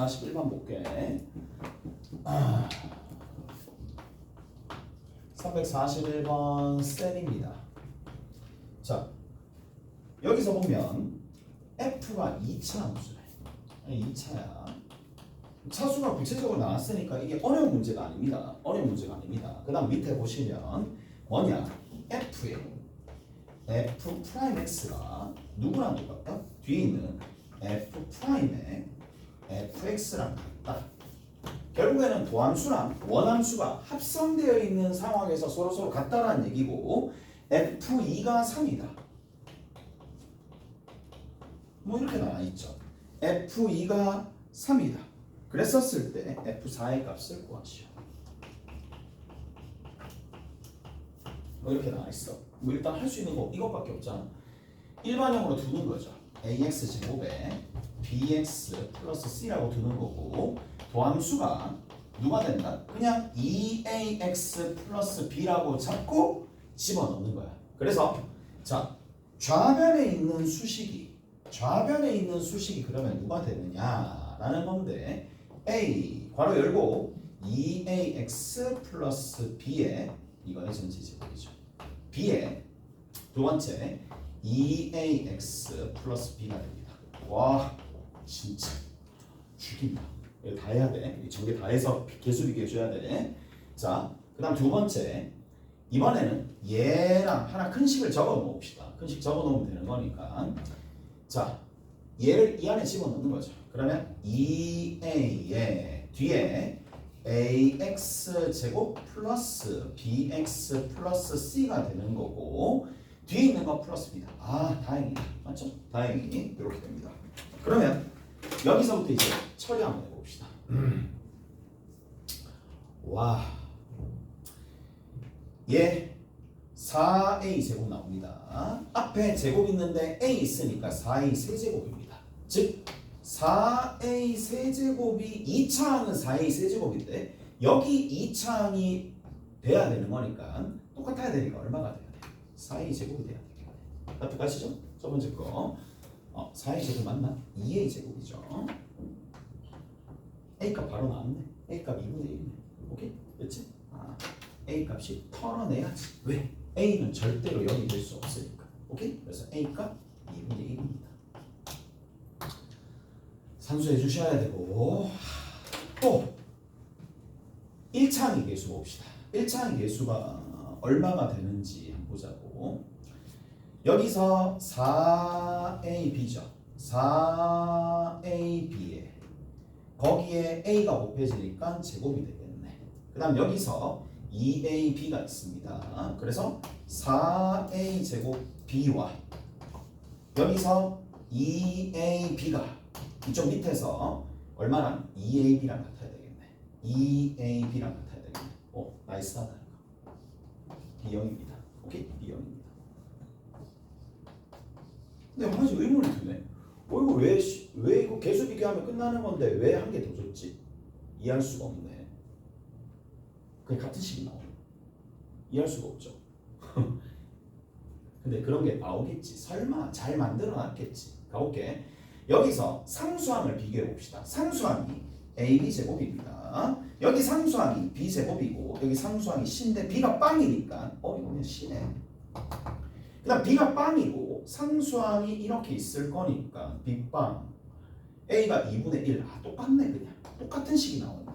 341번 볼게. 341번 셀입니다. 자, 여기서 보면 F가 2차 함수래. 2차야. 차수가 구체적으로 나왔으니까 이게 어려운 문제가 아닙니다. 어려운 문제가 아닙니다. 그 다음 밑에 보시면 뭐냐? F의 F'X가 누구랑 똑같다? 뒤에 있는 F'의 Fx랑 같다. 결국에는 도함수랑 원함수가 합성되어 있는 상황에서 서로 같다라는 얘기고 F2가 3이다. 뭐 이렇게 나와있죠. F2가 3이다. 그랬었을 때 F4의 값을 구하시오. 뭐 이렇게 나와있어. 뭐 일단 할 수 있는 거 이것밖에 없잖아. 일반형으로 두는 거죠. ax 제곱에 bx 플러스 c라고 두는 거고 도함수가 누가 된다? 그냥 2ax 플러스 b라고 잡고 집어넣는 거야. 그래서 자 좌변에 있는 수식이 그러면 누가 되느냐라는 건데 a 괄호 열고 2ax 플러스 b의 이거의 전체제곱이죠. b의 두 번째 2ax 플러스 b가 됩니다. 와 진짜 죽인다. 이거 다 해야 돼. 전개 다 해서 개수 비교해줘야 돼. 자, 그 다음 두 번째 이번에는 얘랑 하나 큰 식을 적어 놓읍시다. 큰 식 적어 놓으면 되는 거니까 자 얘를 이 안에 집어넣는 거죠. 그러면 2a의 뒤에 ax 제곱 플러스 bx 플러스 c가 되는 거고 뒤에 있는 거 플러스 b다. 아 다행이다. 맞죠? 다행히 이렇게 됩니다. 그러면 여기서부터 이제 처리 한번 해봅시다. 와, 얘 4a 제곱 나옵니다. 앞에 제곱 있는데 a 있으니까 4a 세제곱입니다. 즉 4a 세제곱이 2차항은 4a 세제곱인데 여기 2차항이 돼야 되는 거니까 똑같아야 되니까 얼마가 돼야 돼? 4a 제곱이 돼야 되겠네. 앞에 가시죠? 첫 번째 거 4a 제곱 맞나? 2a 제곱이죠. a 값 바로 나왔네. a 값 2분의 1이네. 오케이? 됐지? a 값이 털어내야지. 왜? a는 절대로 0이 될 수 없으니까. 오케이? 그래서 a 값 2분의 1입니다. 산수해 주셔야 되고 또 1차항의 개수 봅시다. 1차항의 개수가 얼마가 되는지 한번 보자고. 여기서 4ab죠. 4ab에 거기에 a가 곱해지니까 제곱이 되겠네. 그 다음 여기서 2ab가 있습니다. 그래서 4a 제곱 b와 여기서 2ab가 이쪽 밑에서 얼마랑 2ab랑 같아야 되겠네. 2ab랑 같아야 되겠네. 오, 나이스하다. B형입니다. 오케이? B형입니다. 근데 한 가지 의문이 드네. 이거 왜 이거 개수 비교하면 끝나는 건데 왜 한 개 더 줬지? 이해할 수가 없네. 그냥 같은 식이 나오네. 이해할 수가 없죠. 근데 그런 게 나오겠지. 설마 잘 만들어 놨겠지. 가볼게. 여기서 상수항을 비교해 봅시다. 상수항이 AB 제곱입니다. 여기 상수항이 B 제곱이고 여기 상수항이 C인데 B가 빵이니까 이거는 C네. 그 다음 B가 빵이고 상수항이 이렇게 있을 거니까 B빵 A가 2분의 1. 똑같네. 그냥 똑같은 식이 나옵니다.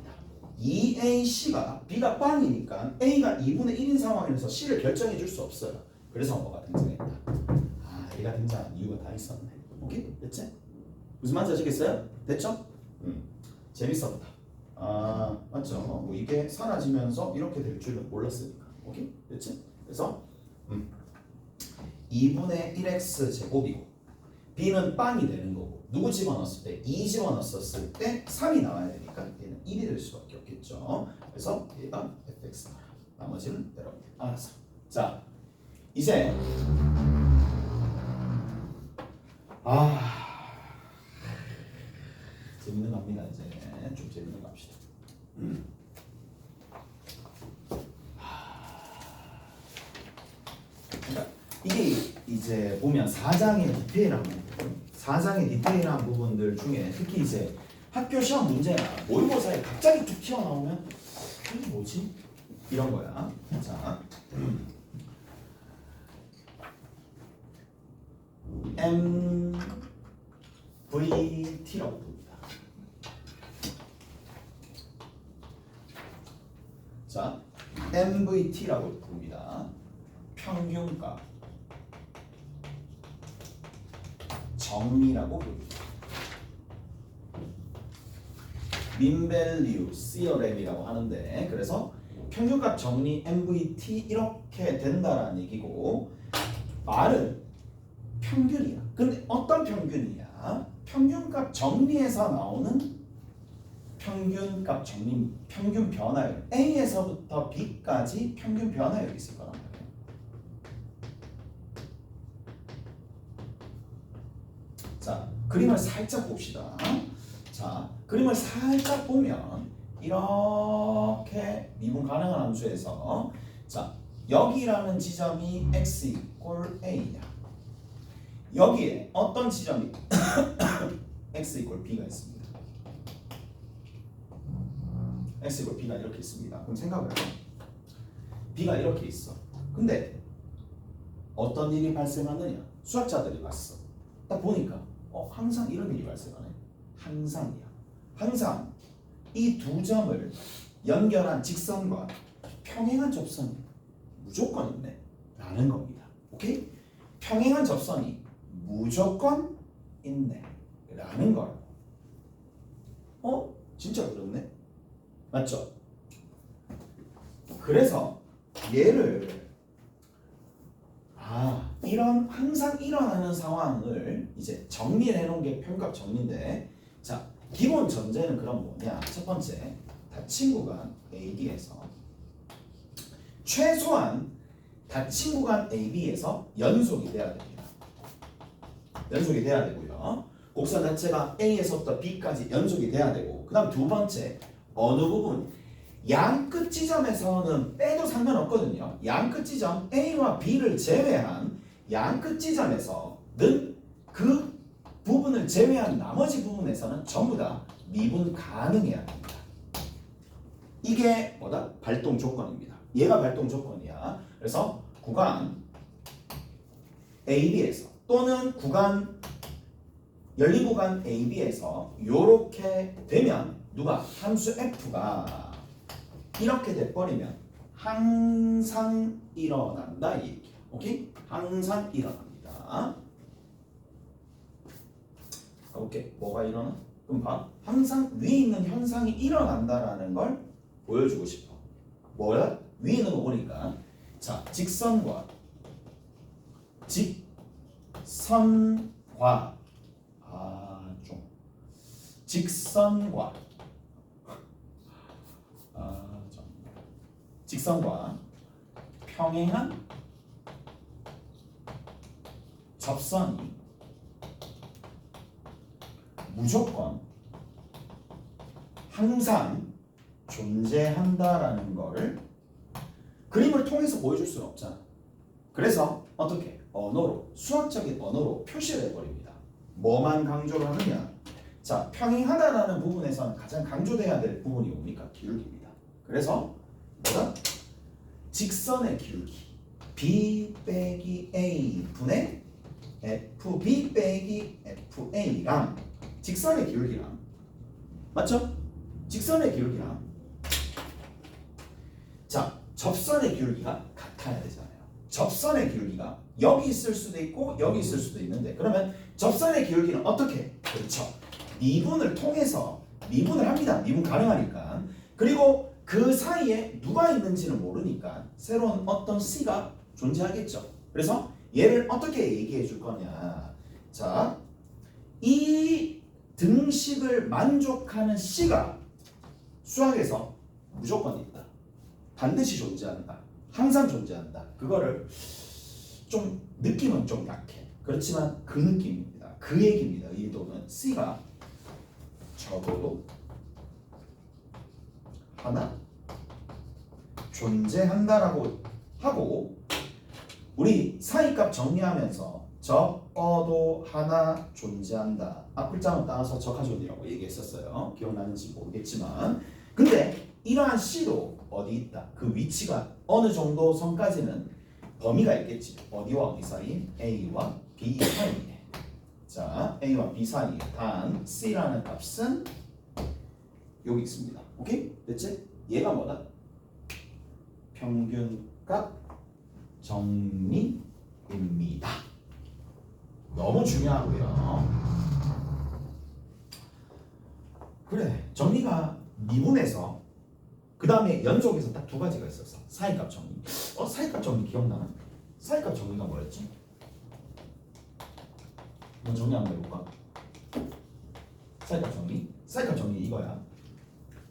2AC가 B가 빵이니까 A가 2분의 1인 상황에서 C를 결정해 줄 수 없어요. 그래서 뭐가 등장했다. A가 등장한 이유가 다 있었네. 오케이? 됐지? 무슨 말인지 아시겠어요? 됐죠? 재밌었다. 맞죠? 뭐 이게 사라지면서 이렇게 될 줄은 몰랐으니까. 오케이? 됐지? 그래서 2분의 1x 제곱이고 b는 빵이 되는 거고 누구 집어넣었을 때? 2 집어넣었을 때 3이 나와야 되니까 얘는 1이 될 수밖에 없겠죠. 그래서 얘가 fx 나머지는 여러분들 알아서. 자, 이제 재밌는 거 합니다. 이제 좀 재밌는 거 합시다. 그러니까 이게 이제 보면 4장의 디테일한 부분, 4장의 디테일한 부분들 중에 특히 이제 학교 시험 문제나 모의고사에 갑자기 툭 튀어나오면 이게 뭐지? 이런 거야. 자, MVT라고 부릅니다. 자, MVT라고 부릅니다. 평균값 정리라고 부릅니다. 민밸류 시어렘이라고 하는데, 그래서 평균값 정리 MVT 이렇게 된다라는 얘기고, 말은 평균이야. 근데 어떤 평균이야? 평균값 정리에서 나오는 평균값 정리, 평균 변화율. A에서부터 B까지 평균 변화율이 있을 거란 말이에요. 자, 그림을 살짝 봅시다. 자, 그림을 살짝 보면 이렇게 미분 가능한 함수에서, 자, 여기라는 지점이 x 이퀄 a야. 여기에 어떤 지점이 x 이퀄 b가 있습니다. x 이퀄 b가 이렇게 있습니다. 그럼 생각을 해봐. b가 이렇게 있어. 근데 어떤 일이 발생하느냐? 수학자들이 봤어. 딱 보니까 항상 이런 일이 발생하네. 항상이야. 항상 이 두 점을 연결한 직선과 평행한 접선이 무조건 있네 라는 겁니다. 오케이? 평행한 접선이 무조건 있네 라는 거라고. 진짜 그렇네? 맞죠? 그래서 얘를 이런 항상 일어나는 상황을 이제 정리를 해놓은 게 평균값 정리인데, 자, 기본 전제는 그럼 뭐냐? 첫 번째, 닫힌 구간 AB에서 최소한 닫힌 구간 AB에서 연속이 돼야 됩니다. 연속이 돼야 되고요. 곡선 자체가 A에서부터 B까지 연속이 돼야 되고, 그 다음 두 번째, 어느 부분 양 끝 지점에서는 빼도 상관없거든요. 양 끝 지점 A와 B를 제외한 양 끝 지점에서는 그 부분을 제외한 나머지 부분에서는 전부 다 미분 가능해야 됩니다. 이게 뭐다? 발동 조건입니다. 얘가 발동 조건이야. 그래서 구간 AB에서 또는 구간 열린 구간 AB에서 요렇게 되면 누가? 함수 F가 이렇게 돼버리면 항상 일어난다 이 얘기야. 오케이? 항상 일어납니다. 오케이. 뭐가 일어나? 그럼 봐. 항상 위에 있는 현상이 일어난다라는 걸 보여주고 싶어. 뭐야? 위에 있는 거 보니까, 자, 직선과 직선과 평행한 접선이 무조건 항상 존재한다라는 거를 그림을 통해서 보여줄 수는 없잖아. 그래서 어떻게? 언어로, 수학적인 언어로 표시를 해버립니다. 뭐만 강조를 하느냐? 자, 평행하다라는 부분에서는 가장 강조돼야 될 부분이 뭡니까? 기울기입니다. 그래서 뭐다? 직선의 기울기 B 빼기 A 분의 FB 빼기 FA랑 직선의 기울기랑, 맞죠? 직선의 기울기랑, 자, 접선의 기울기가 같아야 되잖아요. 접선의 기울기가 여기 있을 수도 있고 여기 있을 수도 있는데, 그러면 접선의 기울기는 어떻게? 그렇죠. 미분을 통해서 미분을 합니다. 미분 가능하니까. 그리고 그 사이에 누가 있는지는 모르니까 새로운 어떤 C가 존재하겠죠. 그래서 얘를 어떻게 얘기해 줄 거냐? 자, 이 등식을 만족하는 C가 수학에서 무조건 있다. 반드시 존재한다. 항상 존재한다. 그거를 좀 느낌은 좀 약해. 그렇지만 그 느낌입니다. 그 얘기입니다. 의도는 C가 적어도 하나 존재한다라고 하고, 우리 사이값 정리하면서 적어도 하나 존재한다. 앞글자만 따라서 적하존이라고 얘기했었어요. 기억나는지 모르겠지만 근데 이러한 C도 어디 있다. 그 위치가 어느 정도 선까지는 범위가 있겠지. 어디와 어디 사이? A와 B 사이에. 자, A와 B 사이에. 단 C라는 값은 여기 있습니다. 오케이? 됐지? 얘가 뭐다? 평균값 정리입니다. 너무 중요하고요. 그래, 정리가 미분에서 그 다음에 연속에서 딱 두 가지가 있었어. 사이값 정리. 사이값 정리 기억나나? 사이값 정리가 뭐였지? 이건 정리 한번 해볼까? 사이값 정리. 사이값 정리 이거야.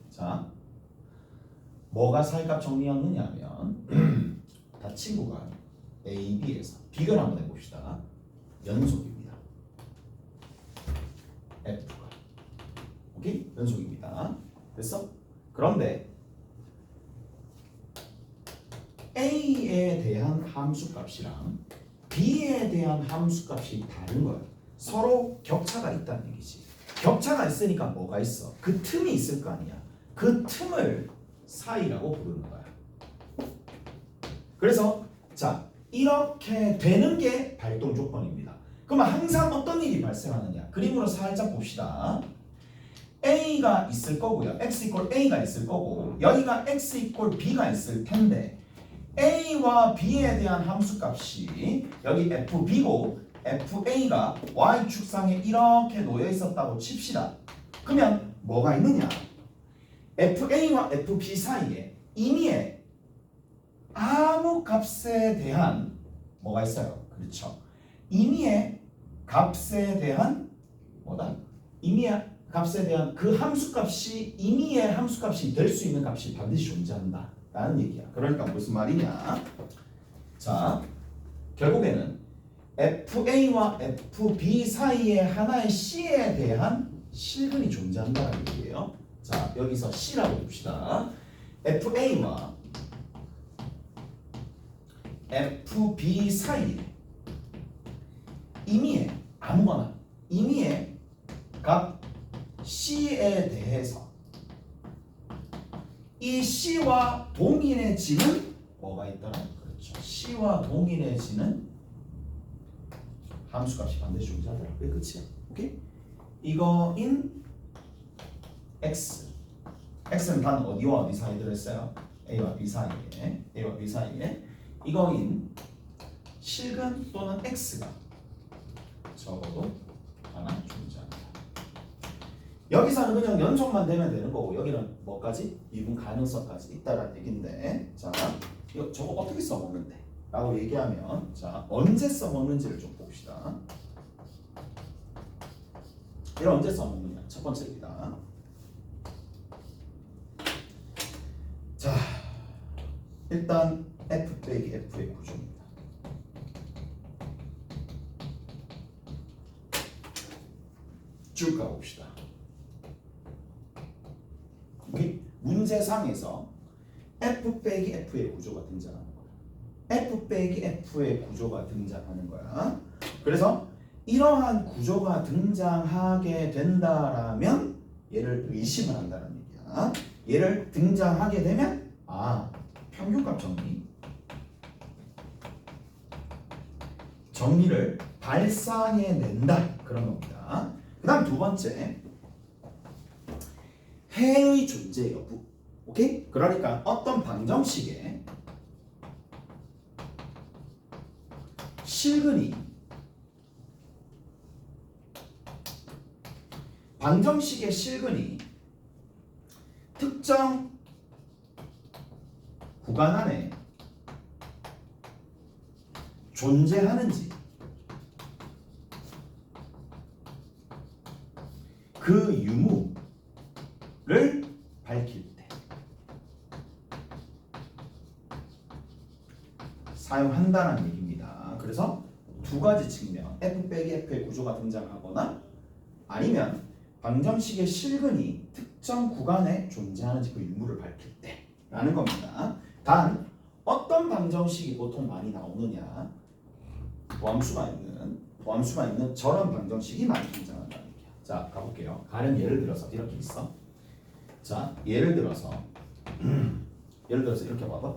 자, 뭐가 사이값 정리였느냐 하면 다 친구가 A, B에서 비교를 한번 해봅시다. 연속입니다. F가. 오케이? 연속입니다. 됐어? 그런데 A에 대한 함수값이랑 B에 대한 함수값이 다른 거야. 서로 격차가 있다는 얘기지. 격차가 있으니까 뭐가 있어? 그 틈이 있을 거 아니야. 그 틈을 사이라고 부르는 거야. 그래서 자, 이렇게 되는 게 발동 조건입니다. 그러면 항상 어떤 일이 발생하느냐? 그림으로 살짝 봅시다. A가 있을 거고요. X 이퀄 A가 있을 거고 여기가 X 이퀄 B가 있을 텐데 A와 B에 대한 함수값이 여기 FB고 FA가 Y축상에 이렇게 놓여 있었다고 칩시다. 그러면 뭐가 있느냐? FA와 FB 사이에 임의의 아무 값에 대한 뭐가 있어요? 그렇죠. 임의의 값에 대한 뭐다? 임의의 값에 대한 그 함수값이 임의의 함수값이 될 수 있는 값이 반드시 존재한다 라는 얘기야. 그러니까 무슨 말이냐? 자, 결국에는 FA와 FB 사이에 하나의 C에 대한 실근이 존재한다는 얘기예요. 자, 여기서 C라고 봅시다. FA와 FB 사이에 임의의 아무거나 임의의 값 C에 대해서 이 C와 동일해지는 뭐가 있더라? 그렇죠. C와 동일해지는 함수값이 반드시 존재하더라. 그게 끝이야. 오케이? 이거인 X. X는 단 어디와 어디 사이에 들어있어요? A와 B 사이에. A와 B 사이에. 이거인 실근 또는 X가 적어도 하나 존재합니다. 여기서는 그냥 연속만 되면 되는 거고 여기는 뭐까지? 미분 가능성까지 있다라는 얘기인데 자, 이거 저거 어떻게 써먹는데? 라고 얘기하면 자, 언제 써먹는지를 좀 봅시다. 이걸 언제 써먹느냐? 첫 번째입니다. 자, 일단 F 빼기 F의 구조입니다. 쭉 가봅시다. 오케이? 문제상에서 F 빼기 F의 구조가 등장하는 거야. F 빼기 F의 구조가 등장하는 거야. 그래서 이러한 구조가 등장하게 된다라면 얘를 의심을 한다는 얘기야. 얘를 등장하게 되면 평균값 정리를 발상해낸다 그런 겁니다. 그 다음 두 번째 해의 존재 여부. 오케이? 그러니까 어떤 방정식의 실근이 특정 구간 안에 존재하는지 그 유무를 밝힐 때 사용한다는 얘기입니다. 그래서 두 가지 측면 F 빼기 F의 구조가 등장하거나 아니면 방정식의 실근이 특정 구간에 존재하는지 그 유무를 밝힐 때 라는 겁니다. 단 어떤 방정식이 보통 많이 나오느냐 도함수가 있는 저런 방정식이 많이 등장한다는 얘기야. 자, 가볼게요. 가령 예를 들어서 이렇게 있어. 자, 예를 들어서 이렇게 봐봐.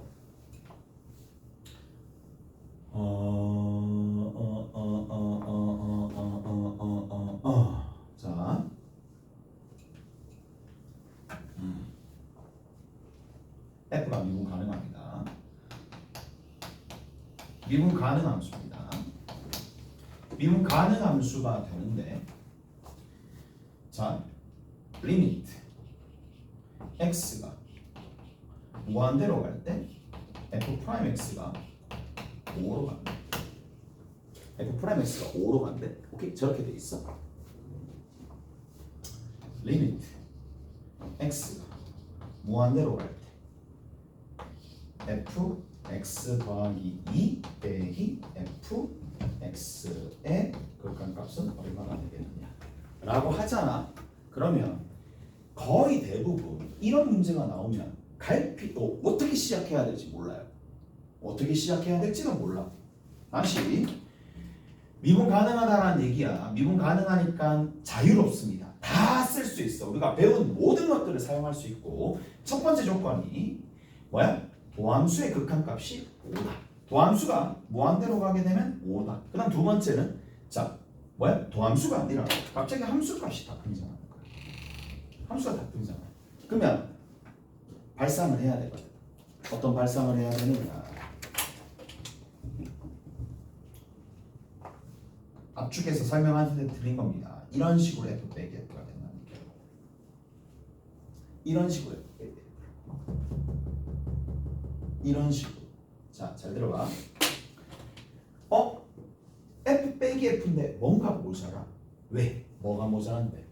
자, F가 미분 가능합니다. 미분 가능 함수입니다. 미분 가능 함수가 되는데, 자, 리미트 x가 무한대로 갈 때 f 프라임 x가 5로 간대. f 프라임 x가 5로 간대. 오케이, 저렇게 돼 있어. 리미트 x가 무한대로 갈 때 f x 더하기 2 빼기 f x의 극한값은 얼마나 되겠느냐 라고 하잖아. 그러면 거의 대부분 이런 문제가 나오면 갈피도 어떻게 시작해야 될지 몰라요. 어떻게 시작해야 될지는 몰라. 다시 미분 가능하다라는 얘기야. 미분 가능하니까 자유롭습니다. 다 쓸 수 있어. 우리가 배운 모든 것들을 사용할 수 있고, 첫 번째 조건이 뭐야? 도함수의 극한값이 5다. 도함수가 무한대로 가게 되면 5다. 그 다음 두 번째는 자 뭐야? 도함수가 아니라 갑자기 함수값이 다 등장하는 거야. 함수가 다 등장해. 그러면 발상을 해야 되거든. 어떤 발상을 해야 되느냐? 압축해서 설명하는데 드린 겁니다. 이런 식으로 F 빼기 F가 된다는 게. 이런 식으로 F 빼기 F. 이런 식으로. 자, 잘 들어봐. F 빼기 F인데 뭔가 모자라. 왜? 뭐가 모자란데?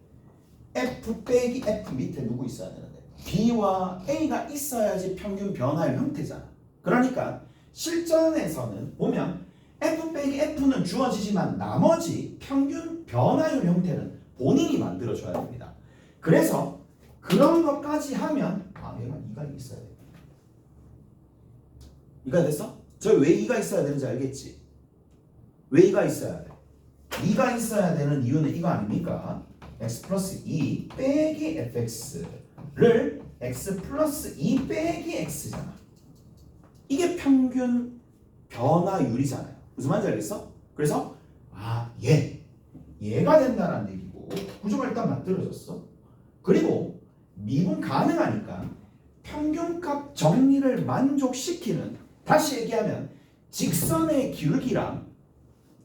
F 빼기 F 밑에 누구 있어야 되는데? B와 A가 있어야지 평균 변화의 형태잖아. 그러니까 실전에서는 보면 F 빼기 F는 주어지지만 나머지 평균 변화율 형태는 본인이 만들어줘야 됩니다. 그래서 그런 것까지 하면 얘가 2가 있어야 돼. 2가 됐어? 저 왜 2가 있어야 되는지 알겠지? 왜 2가 있어야 돼? 2가 있어야 되는 이유는 이거 아닙니까? x 플러스 2 빼기 fx를 x 플러스 2 빼기 x잖아. 이게 평균 변화율이잖아요. 무슨 말인지 알겠어? 그래서 얘가 된다는 얘기고 구조가 일단 만들어졌어. 그리고 미분 가능하니까 평균값 정리를 만족시키는, 다시 얘기하면 직선의 기울기랑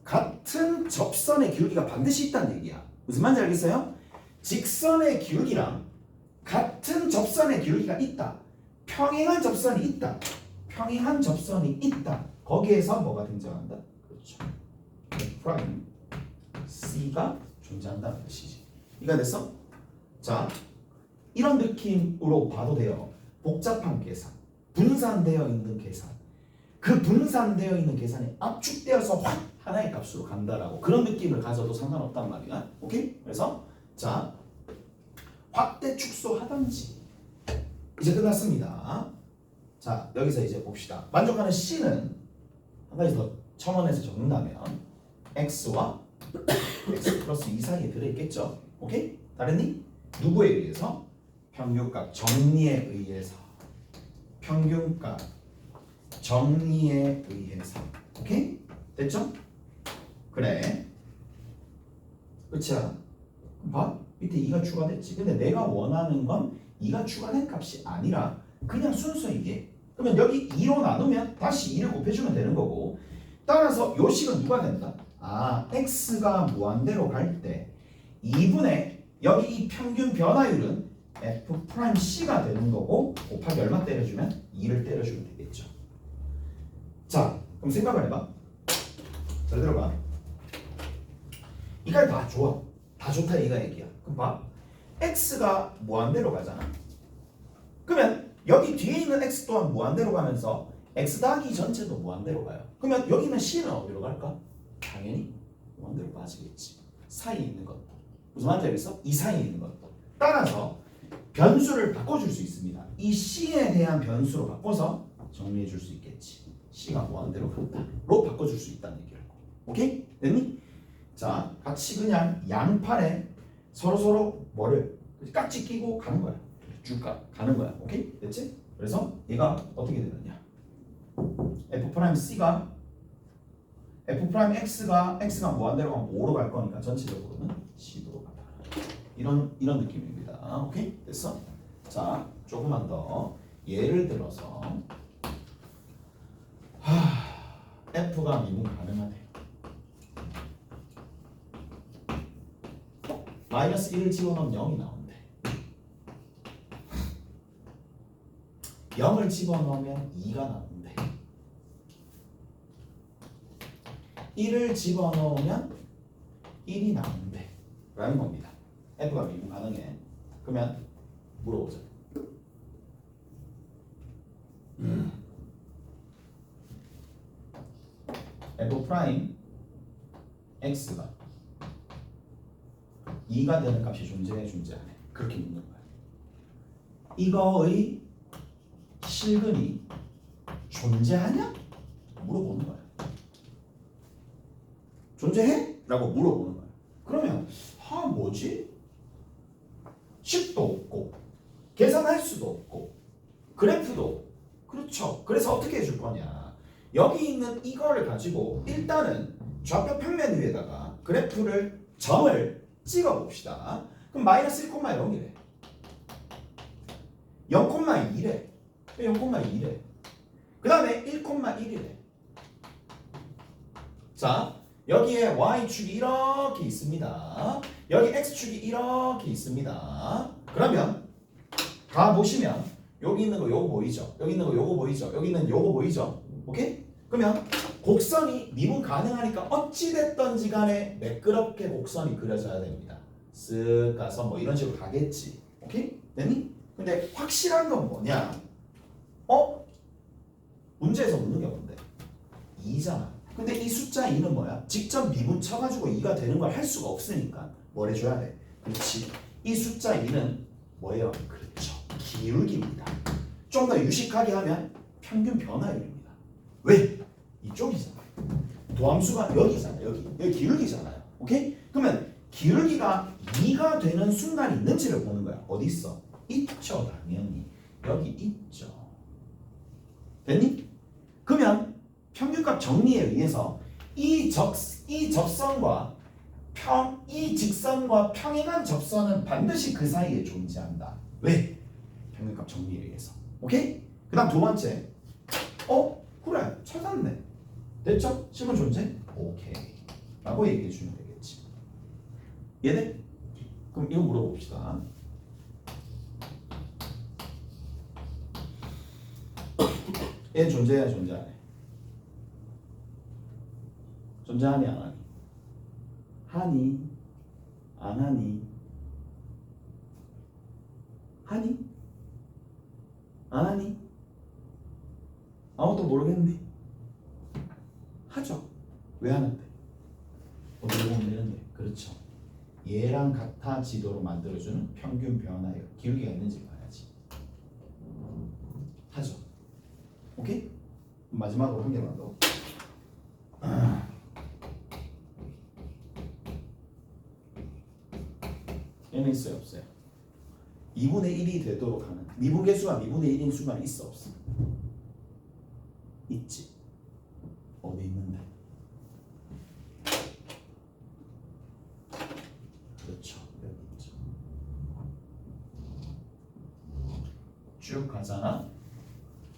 같은 접선의 기울기가 반드시 있다는 얘기야. 무슨 말인지 알겠어요? 직선의 기울기랑 같은 접선의 기울기가 있다. 평행한 접선이 있다. 평행한 접선이 있다. 거기에서 뭐가 등장한다? 그렇죠. 프라임 C가 존재한다는 뜻이지. 이해가 됐어? 자, 이런 느낌으로 봐도 돼요. 복잡한 계산, 분산되어 있는 계산, 그 분산되어 있는 계산이 압축되어서 확 하나의 값으로 간다라고, 그런 느낌을 가져도 상관없단 말이야. 오케이? 그래서 자, 확대 축소하던지. 이제 끝났습니다. 자, 여기서 이제 봅시다. 만족하는 C는 한 가지 더 첨언해서 적는다면 x와 x 플러스 2 사이에 들어있겠죠. 오케이? 다르니? 누구에 의해서? 평균값 정리에 의해서. 평균값 정리에 의해서. 오케이? 됐죠? 그래. 그치야? 봐. 밑에 2가 추가됐지. 근데 내가 원하는 건 2가 추가된 값이 아니라 그냥 순수 이게. 그러면 여기 2로 나누면 다시 2를 곱해주면 되는 거고, 따라서 요 식은 누가 된다? x가 무한대로 갈 때 2분의 여기 이 평균 변화율은 f 프라임 c가 되는 거고, 곱하기 얼마 때려주면 2를 때려주면 되겠죠. 자, 그럼 생각을 해봐. 잘 들어봐. 이가 다 좋아. 다 좋다 이가 얘기야. 그럼 봐. x가 무한대로 가잖아. 그러면 여기 뒤에 있는 x 또한 무한대로 가면서 x 더하기 전체도 무한대로 가요. 그러면 여기 있는 c는 어디로 갈까? 당연히 무한대로 빠지겠지. 사이에 있는 것도. 무슨 말인지 알겠어? 이 사이에 있는 것도. 따라서 변수를 바꿔줄 수 있습니다. 이 c에 대한 변수로 바꿔서 정리해 줄 수 있겠지. c가 무한대로 간다로 바꿔줄 수 있다는 얘기를. 오케이? 됐니? 자, 같이 그냥 양팔에 서로 뭐를 깍지 끼고 가는 거야. 쭉 가는 거야. 오케이? 됐지? 그래서 얘가 어떻게 되느냐? F'C가 F'X가 무한대로 가면 5로 갈 거니까 전체적으로는 10으로 간다. 이런 느낌입니다. 오케이? 됐어? 자, 조금만 더 예를 들어서 F가 미분 가능하대. 마이너스 1을 집어넣으면 0이 나온대. 0을 집어넣으면 2가 나온대. 1을 집어넣으면 1이 나온대. 라는 겁니다. F가 미분 가능해. 그러면 물어보자. F 프라임 X가 2가 되는 값이 존재해 존재하네. 그렇게 묻는 거야. 이거의 실근이 존재하냐? 물어보는 거야. 존재해? 라고 물어보는 거야. 그러면 뭐지? 식도 없고 계산할 수도 없고 그래프도 그렇죠. 그래서 어떻게 해줄 거냐? 여기 있는 이거를 가지고 일단은 좌표 평면 위에다가 그래프를 점을 찍어 봅시다. 그럼 마이너스 1,0이래. 0,2래. 0,2래. 그 다음에 1,1이래. 자, 여기에 Y축이 이렇게 있습니다. 여기 X축이 이렇게 있습니다. 그러면 가보시면 여기 있는 거 요거 보이죠? 여기 있는 거 요거 보이죠? 여기 있는 요거 보이죠? 오케이? 그러면 곡선이 미분 가능하니까 어찌됐던지 간에 매끄럽게 곡선이 그려져야 됩니다. 쓱 가서 뭐 이런 식으로 가겠지. 오케이? 됐니? 근데 확실한 건 뭐냐? 문제에서 묻는 게 뭔데? 2잖아. 근데 이 숫자 2는 뭐야? 직접 미분 쳐가지고 2가 되는 걸 할 수가 없으니까 뭘 해줘야 돼? 그렇지. 이 숫자 2는 뭐예요? 그렇죠. 기울기입니다. 좀 더 유식하게 하면 평균 변화율입니다. 왜? 이쪽이잖아. 도함수가 여기잖아. 여기 기울기잖아요. 오케이? 그러면 기울기가 2가 되는 순간이 있는지를 보는 거야. 어디 있어? 있죠. 당연히. 여기 있죠. 됐니? 그러면 평균값 정리에 의해서 이 접선과 이 직선과 평행한 접선은 반드시 그 사이에 존재한다. 왜? 평균값 정리에 의해서. 오케이? 그 다음 두 번째. 그래. 찾았네. 됐죠? 실분 존재? 오케이. 라고 얘기해 주면 되겠지. 이해돼? 그럼 이거 물어봅시다. 얘 존재해야 존재하네. 존재하니 안 하니? 하니? 안 하니? 하니? 안 하니? 아무도 모르겠네. 하죠. 왜 하는데? 어디로 보면 되는데? 그렇죠. 얘랑 같아지도록 만들어주는 평균 변화율. 기울기가 있는지 봐야지. 하죠. 오케이? 마지막으로 한 개만 더. 얘는 있어요, 없어요? 2분의 1이 되도록 하는 미분계수가 미분의 1인 순간에 있어, 없어? 있지. 어디 있는데? 그렇죠. 여기 있죠. 쭉 가잖아.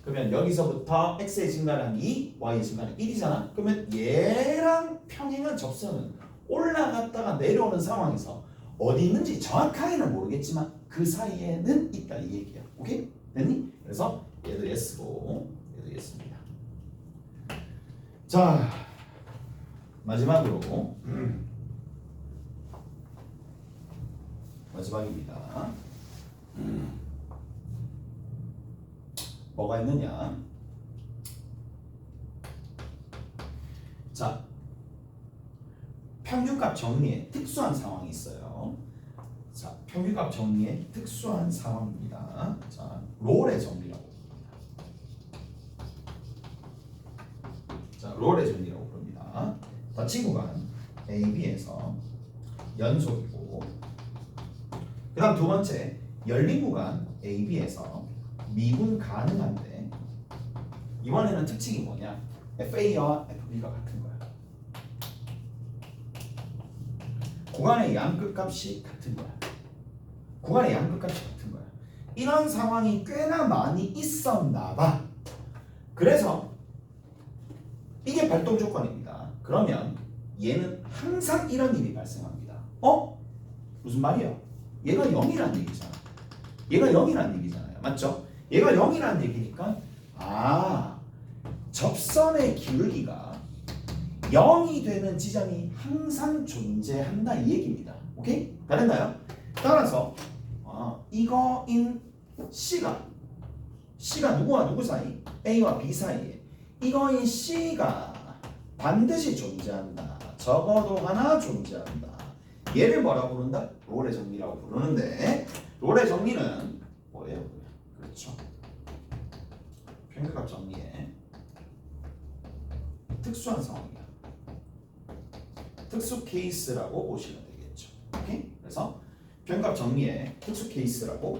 그러면 여기서부터 x의 증가량 2, y의 증가량 1이잖아. 그러면 얘랑 평행한 접선은 올라갔다가 내려오는 상황에서 어디 있는지 정확하게는 모르겠지만 그 사이에는 있다 이 얘기야. 오케이? 됐니? 그래서 얘도 yes고 얘도 yes입니다. 자, 마지막으로 마지막입니다. 뭐가 있느냐? 자, 평균값 정리에 특수한 상황이 있어요. 자, 평균값 정리에 특수한 상황입니다. 자, 롤의 정리라고 부릅니다. 자, 롤의 정리라고 부릅니다. 자, 닫힌 구간 AB에서 연속이고, 그 다음 두 번째 열린 구간 AB에서 미분 가능한데, 이번에는 특징이 뭐냐? FA와 FB가 같은 거야. 구간의 양끝값이 같은 거야. 구간의 양끝값이 같은 거야. 이런 상황이 꽤나 많이 있었나 봐. 그래서 이게 발동 조건입니다. 그러면 얘는 항상 이런 일이 발생합니다. 무슨 말이야? 얘가 0이란 얘기잖아. 얘가 0이란 얘기잖아요. 맞죠? 얘가 0이란 얘기니까 접선의 기울기가 0이 되는 지점이 항상 존재한다 이 얘기입니다. 오케이? 다 됐나요? 따라서 이거인 C가 누구와 누구 사이? A와 B 사이에 이거인 C가 반드시 존재한다. 적어도 하나 존재한다. 얘를 뭐라고 부른다? 롤의 정리라고 부르는데, 롤의 정리는 뭐예요? 그렇죠. 평균값 정리의 특수한 상황이야. 특수 케이스라고 보시면 되겠죠. 오케이? 그래서 평균값 정리의 특수 케이스라고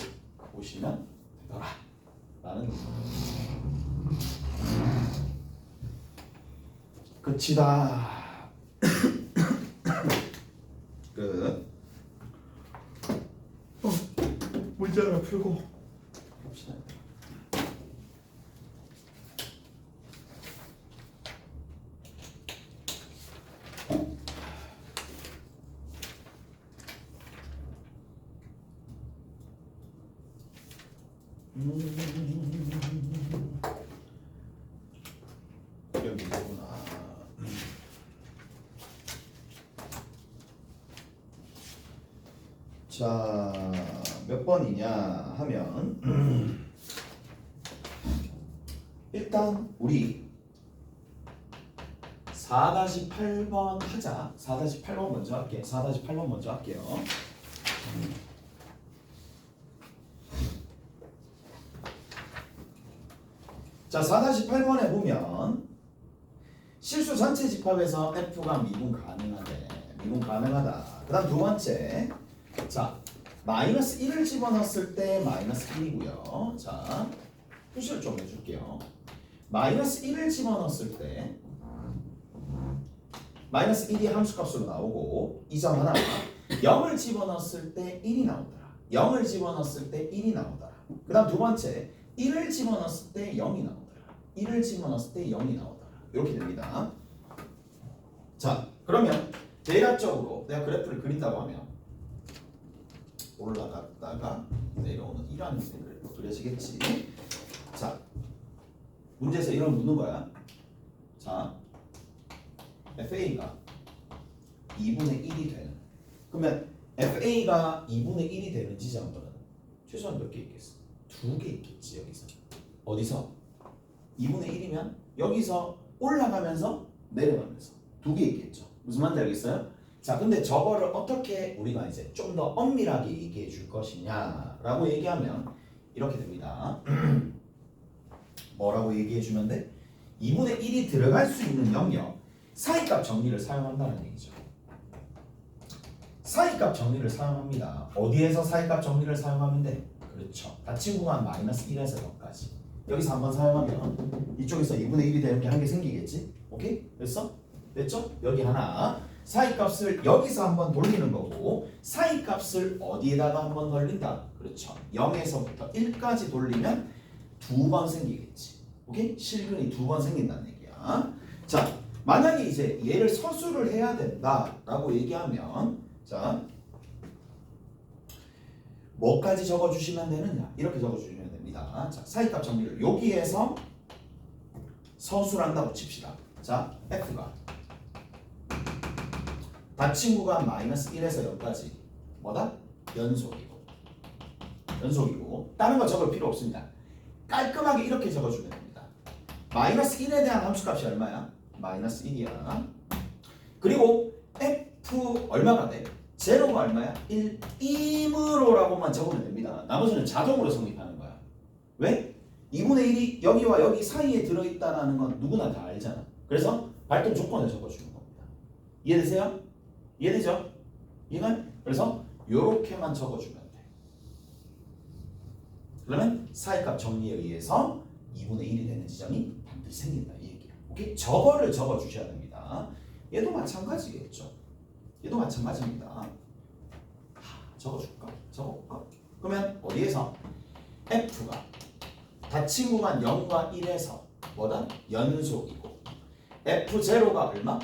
보시면 되더라 라는 끝이다. 끝. 문제 하나 풀고 봅시다. 여기구나. 자, 몇 번이냐 하면 일단 우리 4-8번 하자. 4-8번 먼저 할게요. 4-8번 먼저 할게요. 자, 4-8번에 보면 실수 전체 집합에서 F가 미분 가능하대. 미분 가능하다. 그 다음 두 번째, 자, 마이너스 1을 집어넣었을 때 마이너스 1이고요. 자, 표시를 좀 해줄게요. 마이너스 1을 집어넣었을 때 마이너스 1이 함수값으로 나오고, 이 점 하나 0을 집어넣었을 때 1이 나오더라. 0을 집어넣었을 때 1이 나오더라. 그 다음 두 번째, 1을 집어넣었을 때 0이 나오더라. 1을 집어넣었을 때 0이 나오더라. 이렇게 됩니다. 자, 그러면 대략적으로 내가 그래프를 그린다고 하면 올라갔다가 내려오는 이러한 그래프 그려지겠지. 자, 문제에서 이런 묻는 거야. 자, FA가 2분의 1이 되는, 그러면 FA가 2분의 1이 되는 지점은 최소한 몇 개 있겠어? 2개 있겠지. 여기서 어디서? 2분의 1이면 여기서 올라가면서 내려가면서 2개 있겠죠. 무슨 말인지 알겠어요? 자, 근데 저거를 어떻게 우리가 이제 좀 더 엄밀하게 얘기해 줄 것이냐라고 얘기하면 이렇게 됩니다. 뭐라고 얘기해 주면 돼? 2분의 1이 들어갈 수 있는 영역 사이값 정리를 사용한다는 얘기죠. 사이값 정리를 사용합니다. 어디에서 사이값 정리를 사용하면 돼? 그렇죠. 닫힌 구간 마이너스 1에서 0까지. 여기서 한번 사용하면 이쪽에서 2분의 1이 되는 게 한 개 생기겠지? 오케이? 됐어? 됐죠? 여기 하나. 사이값을 여기서 한번 돌리는 거고, 사이값을 어디에다가 한번 돌린다? 그렇죠. 0에서부터 1까지 돌리면 2번 생기겠지. 오케이? 실근이 2번 생긴다는 얘기야. 자, 만약에 이제 얘를 서술을 해야 된다라고 얘기하면, 자, 뭐까지 적어주시면 되느냐? 이렇게 적어주시면 됩니다. 자, 사이값 정리를 여기에서 서술한다고 칩시다. 자, F가 닫힌 구간 마이너스 1에서 0까지 뭐다? 연속이고 다른 거 적을 필요 없습니다. 깔끔하게 이렇게 적어주면 됩니다. 마이너스 1에 대한 함수값이 얼마야? 마이너스 1이야. 그리고 F 얼마가 돼? 제로가 얼마야? 1이므로라고만 적으면 됩니다. 나머지는 자동으로 성립하는 거야. 왜? 2분의 1이 여기와 여기 사이에 들어있다는 건 누구나 다 알잖아. 그래서 발동 조건을 적어주는 겁니다. 이해되세요? 이해되죠? 이건 그래서 요렇게만 적어주면 돼. 그러면 사이값 정리에 의해서 2분의 1이 되는 지점이 반드시 생긴다 이 얘기야. 오케이? 저거를 적어주셔야 됩니다. 얘도 마찬가지겠죠. 얘도 마찬가지입니다. 적어줄까? 적어볼까? 그러면 어디에서 F가 닫힌 구간 0과 1에서 뭐다? 연속이고 F0가 얼마?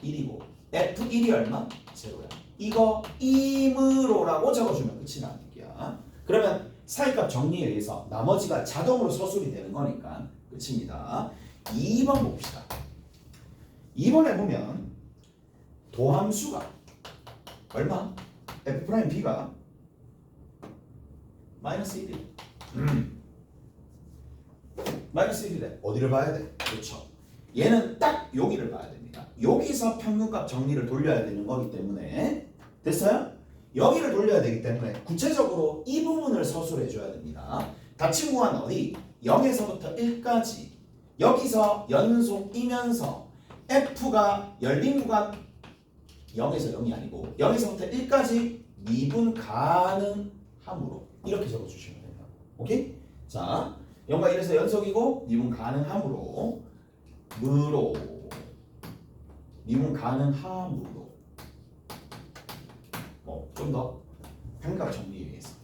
1이고 F1이 얼마? 0야. 이거 임으로라고 적어주면 끝이 나는 얘기야. 그러면 사이값 정리에 의해서 나머지가 자동으로 서술이 되는 거니까 끝입니다. 2번 봅시다. 2번에 보면 도함수가 얼마? F'B가 마이너스 1이 마이너스 1이래. 어디를 봐야 돼? 그렇죠. 얘는 딱 여기를 봐야 됩니다. 여기서 평균값 정리를 돌려야 되는 거기 때문에 됐어요? 여기를 돌려야 되기 때문에 구체적으로 이 부분을 서술해 줘야 됩니다. 닫힌 구간 어디? 0에서부터 1까지 여기서 연속이면서 F가 열린 구간 0에서 0이 아니고 0에서부터 1까지 미분 가능함으로 이렇게 적어주시면 됩니다. 오케이? 자, 0과 1에서 연속이고 미분 가능함으로 미분 가능함으로 좀 더 평균값 정리에 의해서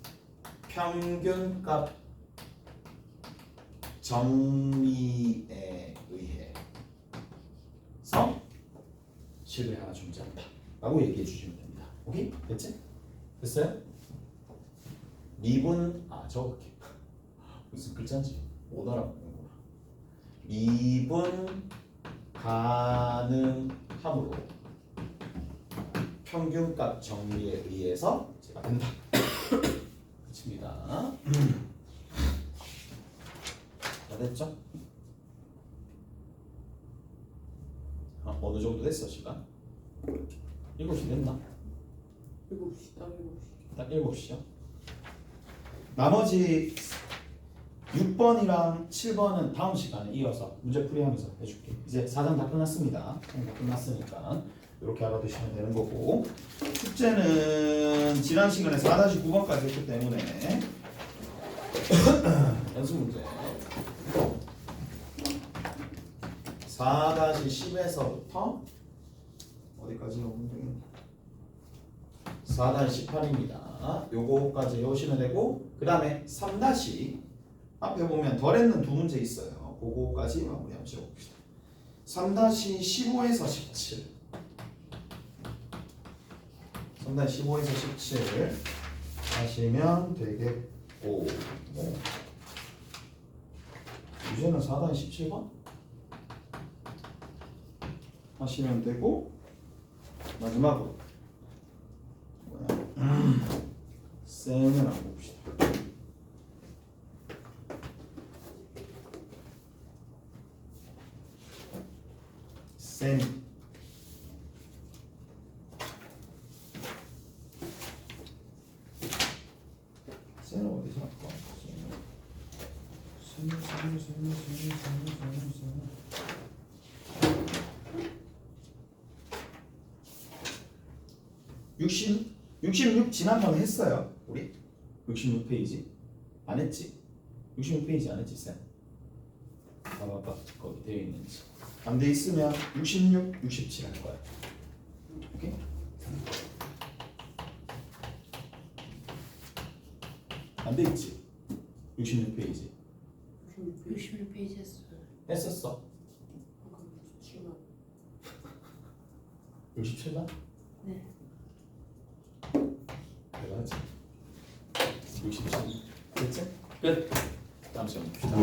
평균값 정리에 의해서 식을 하나 존재한다 라고 얘기해 주시면 됩니다. 오케이? 됐지? 됐어요? 미분 저렇게 무슨 글자인지 못 알아보는구나. 미분 가능함으로 평균값 정리에 의해서 제가 된다. 끝입니다. 다 됐죠? 어느 정도 됐어 시간? 7시 됐나? 7시 딱 7시. 딱 7시요? 나머지 6번이랑 7번은 다음 시간에 이어서 문제풀이하면서 해줄게. 이제 4장 다 끝났습니다. 4장 다 끝났으니까 이렇게 알아두시면 되는 거고, 숙제는 지난 시간에 4-9번까지 했기 때문에 연습 문제 4-10에서부터 어디까지 오면 되겠냐? 4-18입니다. 요거까지 해오시면 되고, 그 다음에 3- 앞에 보면 덜 했는 두 문제 있어요. 그거까지 마무리 한번 지어봅시다. 3-15에서 17 3-15에서 17 하시면 되겠고, 유제는 4-17번 하시면 되고, 마지막으로 쌤을 한번 봅시다. 쌤 쌤은 어디서 할까? 쌤 66 지난번에 했어요. 우리 66페이지 안 했지? 66페이지 안 했지 쌤? 봐봐 거기 되어 있는지. 안 돼 있으면 66, 67 할 거야. 오케이? 안 돼 있지? 66페이지 66페이지 했어요. 했었어. 7번. 67번? 네. 대단하지. 67 됐지? 끝. 다음 시간 봅시다.